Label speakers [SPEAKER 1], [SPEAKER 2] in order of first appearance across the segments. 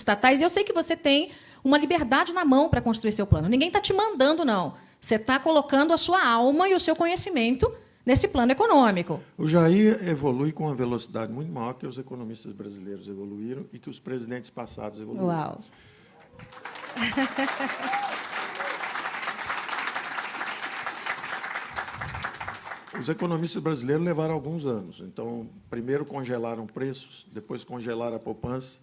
[SPEAKER 1] estatais, e eu sei que você tem uma liberdade na mão para construir seu plano. Ninguém está te mandando, não. Você está colocando a sua alma e o seu conhecimento nesse plano econômico.
[SPEAKER 2] O Jair evolui com uma velocidade muito maior que os economistas brasileiros evoluíram e que os presidentes passados evoluíram.
[SPEAKER 1] Uau!
[SPEAKER 2] Os economistas brasileiros levaram alguns anos. Então, primeiro congelaram preços, depois congelaram a poupança.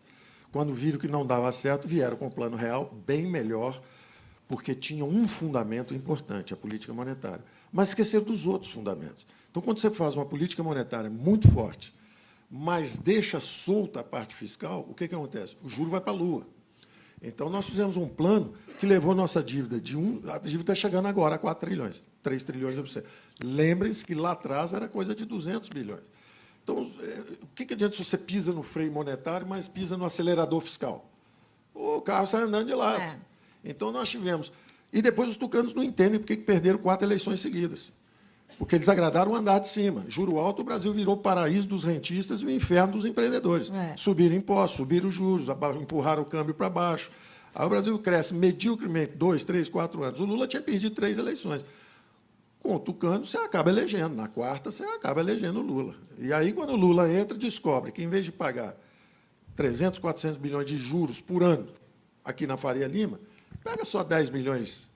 [SPEAKER 2] Quando viram que não dava certo, vieram com um plano real bem melhor, porque tinha um fundamento importante, a política monetária. Mas esqueceram dos outros fundamentos. Então, quando você faz uma política monetária muito forte, mas deixa solta a parte fiscal, o que acontece? O juro vai para a lua. Então, nós fizemos um plano que levou nossa dívida de a dívida está chegando agora a 4 trilhões, 3 trilhões por cento. Lembrem-se que lá atrás era coisa de 200 bilhões. Então, o que adianta se você pisa no freio monetário, mas pisa no acelerador fiscal? O carro sai andando de lado. É. Então, nós tivemos... E depois os tucanos não entendem por que perderam 4 eleições seguidas. Porque eles agradaram o andar de cima. Juro alto, o Brasil virou o paraíso dos rentistas e o inferno dos empreendedores. É. Subiram impostos, subiram os juros, empurraram o câmbio para baixo. Aí o Brasil cresce mediocremente 2, 3, 4 anos. O Lula tinha perdido 3 eleições. Com o tucano, você acaba elegendo. Na quarta, você acaba elegendo o Lula. E aí, quando o Lula entra, descobre que, em vez de pagar 300, 400 bilhões de juros por ano aqui na Faria Lima, pega só 10 milhões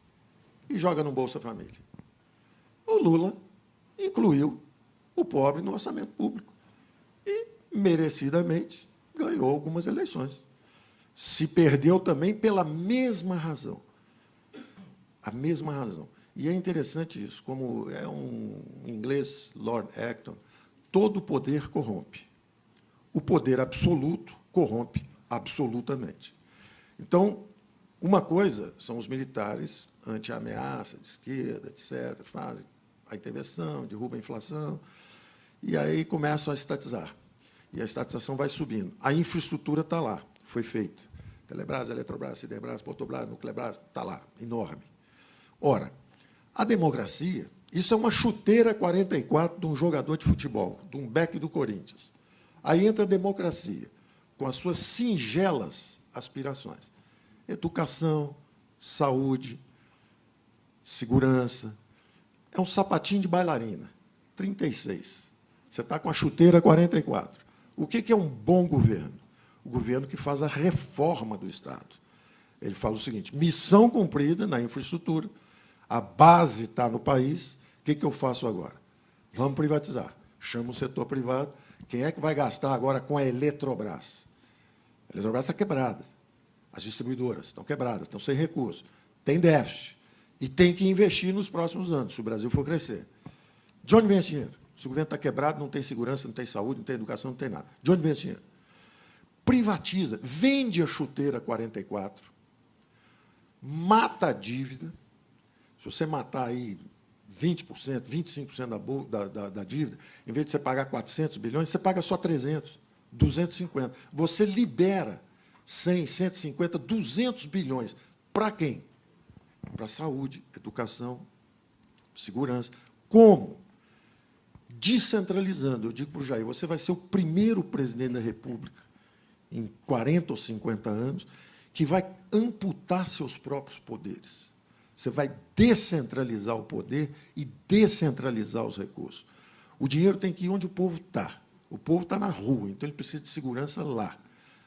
[SPEAKER 2] e joga no Bolsa Família. O Lula incluiu o pobre no orçamento público e, merecidamente, ganhou algumas eleições. Se perdeu também pela mesma razão. A mesma razão. E é interessante isso, como é um inglês, Lord Acton, todo poder corrompe. O poder absoluto corrompe absolutamente. Então, uma coisa são os militares anti-ameaça, de esquerda, etc., fazem a intervenção, derruba a inflação, e aí começam a estatizar. E a estatização vai subindo. A infraestrutura está lá, foi feita. Telebrás, Eletrobras, Siderbras, Portobras, Nuclebras, está lá, enorme. Ora, a democracia, isso é uma chuteira 44 de um jogador de futebol, de um back do Corinthians. Aí entra a democracia, com as suas singelas aspirações. Educação, saúde, segurança. É um sapatinho de bailarina, 36. Você está com a chuteira 44. O que é um bom governo? O governo que faz a reforma do Estado. Ele fala o seguinte, missão cumprida na infraestrutura, a base está no país, o que eu faço agora? Vamos privatizar. Chama o setor privado. Quem é que vai gastar agora com a Eletrobras? A Eletrobras está quebrada. As distribuidoras estão quebradas, estão sem recursos. Tem déficit. E tem que investir nos próximos anos, se o Brasil for crescer. De onde vem esse dinheiro? Se o governo está quebrado, não tem segurança, não tem saúde, não tem educação, não tem nada. De onde vem esse dinheiro? Privatiza, vende a chuteira 44, mata a dívida. Se você matar aí 20%, 25% da dívida, em vez de você pagar 400 bilhões, você paga só 300, 250. Você libera 100, 150, 200 bilhões. Para quem? Para saúde, educação, segurança. Como? Descentralizando. Eu digo para o Jair, você vai ser o primeiro presidente da República, em 40 ou 50 anos, que vai amputar seus próprios poderes. Você vai descentralizar o poder e descentralizar os recursos. O dinheiro tem que ir onde o povo está. O povo está na rua, então ele precisa de segurança lá.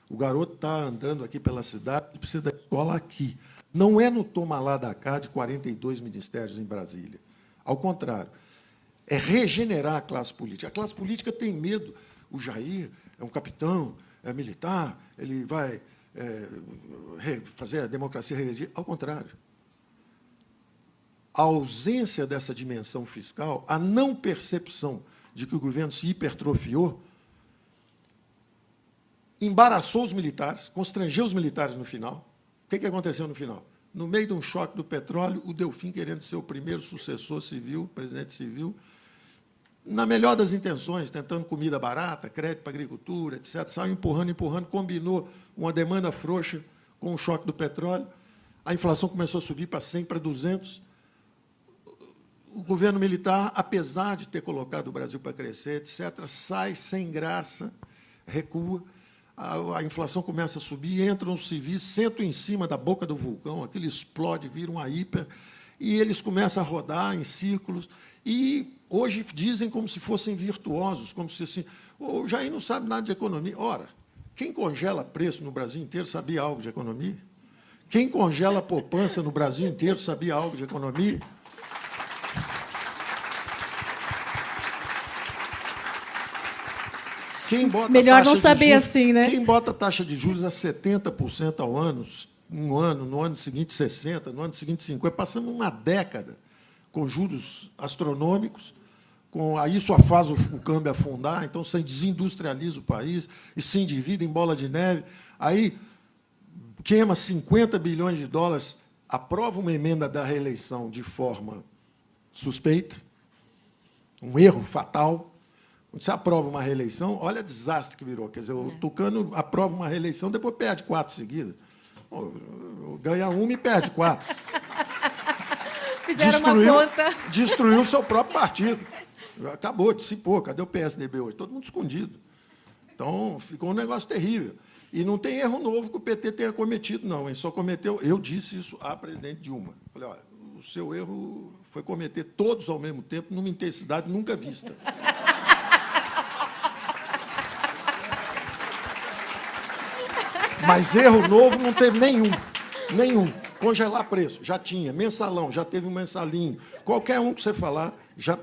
[SPEAKER 2] O garoto está andando aqui pela cidade, ele precisa da escola aqui. Não é no toma lá da cá de 42 ministérios em Brasília. Ao contrário, é regenerar a classe política. A classe política tem medo. O Jair é um capitão, é militar, ele vai fazer a democracia regredir. Ao contrário. A ausência dessa dimensão fiscal, a não percepção de que o governo se hipertrofiou, embaraçou os militares, constrangeu os militares no final. O que aconteceu no final? No meio de um choque do petróleo, o Delfim, querendo ser o primeiro sucessor civil, presidente civil, na melhor das intenções, tentando comida barata, crédito para a agricultura, etc., saiu empurrando, combinou uma demanda frouxa com o choque do petróleo, a inflação começou a subir para 100, para 200. O governo militar, apesar de ter colocado o Brasil para crescer, etc., sai sem graça, recua. a inflação começa a subir, entram os civis, sentam em cima da boca do vulcão, aquilo explode, vira uma hiper, e eles começam a rodar em círculos, e hoje dizem como se fossem virtuosos, como se assim, o Jair não sabe nada de economia. Ora, quem congela preço no Brasil inteiro sabia algo de economia? Quem congela a poupança no Brasil inteiro sabia algo de economia?
[SPEAKER 1] Melhor não saber assim, né?
[SPEAKER 2] Quem bota a taxa de juros a 70% ao ano, no ano seguinte 60%, no ano seguinte 50%, passamos uma década com juros astronômicos, aí isso faz o câmbio afundar, então você desindustrializa o país e se endivida em bola de neve, aí queima 50 bilhões de dólares, aprova uma emenda da reeleição de forma suspeita, um erro fatal. Quando você aprova uma reeleição, olha o desastre que virou. Quer dizer, o Tucano aprova uma reeleição, depois perde 4 seguidas. Ganha uma e perde 4.
[SPEAKER 1] Fizeram uma conta.
[SPEAKER 2] Destruiu o seu próprio partido. Acabou, dissipou. Cadê o PSDB hoje? Todo mundo escondido. Então, ficou um negócio terrível. E não tem erro novo que o PT tenha cometido, não. Ele só cometeu... Eu disse isso à presidente Dilma. Falei, olha, o seu erro foi cometer todos ao mesmo tempo, numa intensidade nunca vista. Mas erro novo não teve nenhum. Nenhum. Congelar preço, já tinha. Mensalão, já teve um mensalinho. Qualquer um que você falar, já teve.